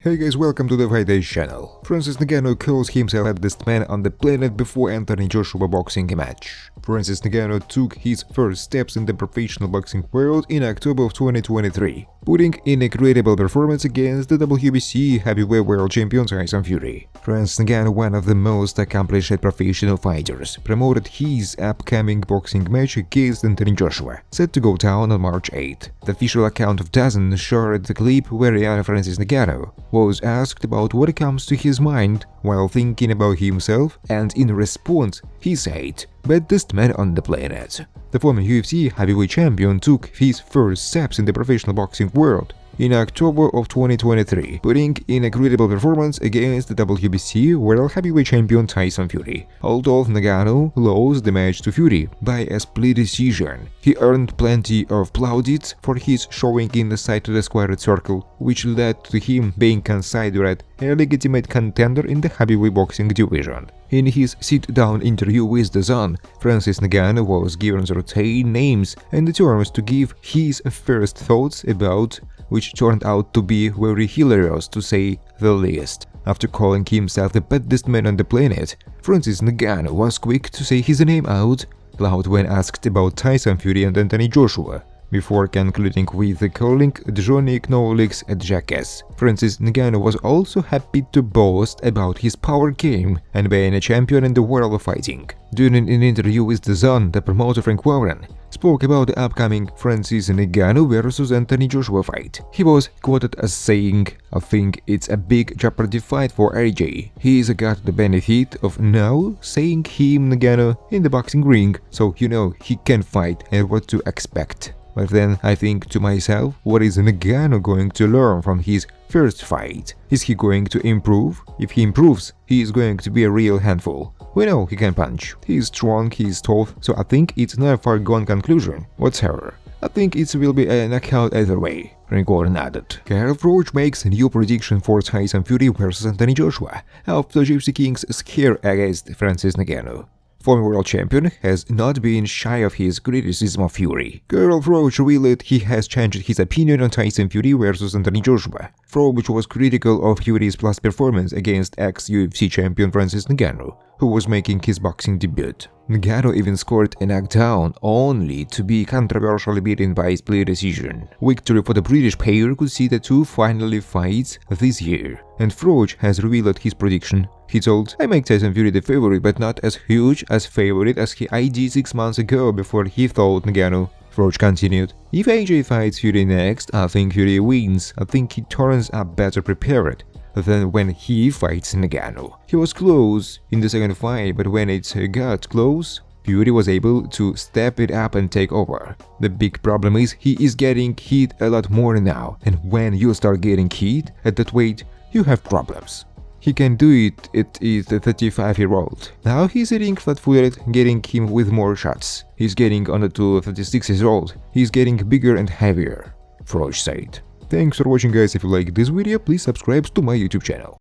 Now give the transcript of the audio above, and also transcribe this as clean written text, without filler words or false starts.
Hey guys, welcome to the Friday channel. Francis Ngannou calls himself the baddest man on the planet before entering Joshua boxing match. Francis Ngannou took his first steps in the professional boxing world in October of 2023, putting in a credible performance against the WBC Heavyweight World Champion Tyson Fury. Francis Ngannou, one of the most accomplished professional fighters, promoted his upcoming boxing match against Anthony Joshua, set to go down on March 8. The official account of DAZN shared the clip wherein Francis Ngannou was asked about what comes to his mind while thinking about himself, and in response, he said, "Baddest man on the planet." The former UFC Heavyweight Champion took his first steps in the professional boxing world in October of 2023, putting in a credible performance against the WBC World Heavyweight Champion Tyson Fury. Although Ngannou lost the match to Fury by a split decision, he earned plenty of plaudits for his showing inside the squared circle, which led to him being considered a legitimate contender in the heavyweight boxing division. In his sit-down interview with DAZN, Francis Ngannou was given certain names and terms to give his first thoughts about, which turned out to be very hilarious to say the least. After calling himself the baddest man on the planet, Francis Ngannou was quick to say his name out loud when asked about Tyson Fury and Anthony Joshua, before concluding with calling Johnny Knowles a jackass. Francis Ngannou was also happy to boast about his power game and being a champion in the world of fighting. During an interview with DAZN, the promoter wherein spoke about the upcoming Francis Ngannou vs Anthony Joshua fight. He was quoted as saying, "I think it's a big jeopardy fight for AJ. He's got the benefit of now seeing him Ngannou in the boxing ring, so you know he can fight and what to expect. But then I think to myself, what is Ngannou going to learn from his first fight? Is he going to improve? If he improves, he is going to be a real handful. We know he can punch. He is strong, he is tough, so I think it's not a far-gone conclusion whatsoever. I think it will be a knockout either way," Gordon added. Karl Roach makes a new prediction for Tyson Fury vs Anthony Joshua after Gypsy King's scare against Francis Ngannou. Former world champion has not been shy of his criticism of Fury. Karl Roach revealed he has changed his opinion on Tyson Fury vs Anthony Joshua. Roach was critical of Fury's past performance against ex-UFC champion Francis Ngannou, who was making his boxing debut. Ngannou even scored a knockdown, only to be controversially beaten by a split decision. Victory for the British pair could see the two finally fights this year, and Roach has revealed his prediction. He told, "I make Tyson Fury the favorite, but not as huge as favorite as he ID 6 months ago before he fought Ngannou." Roach continued, "If AJ fights Fury next, I think Fury wins. I think he turns up better prepared than when he fights Ngannou. He was close in the second fight, but when it got close, Fury was able to step it up and take over. The big problem is he is getting hit a lot more now, and when you start getting hit at that weight, you have problems. He can do it, it is the 35-year-old. Now he's sitting flat-footed, getting him with more shots. He's getting on to 36 years old. He's getting bigger and heavier," Roach said. Thanks for watching guys. If you like this video, please subscribe to my YouTube channel.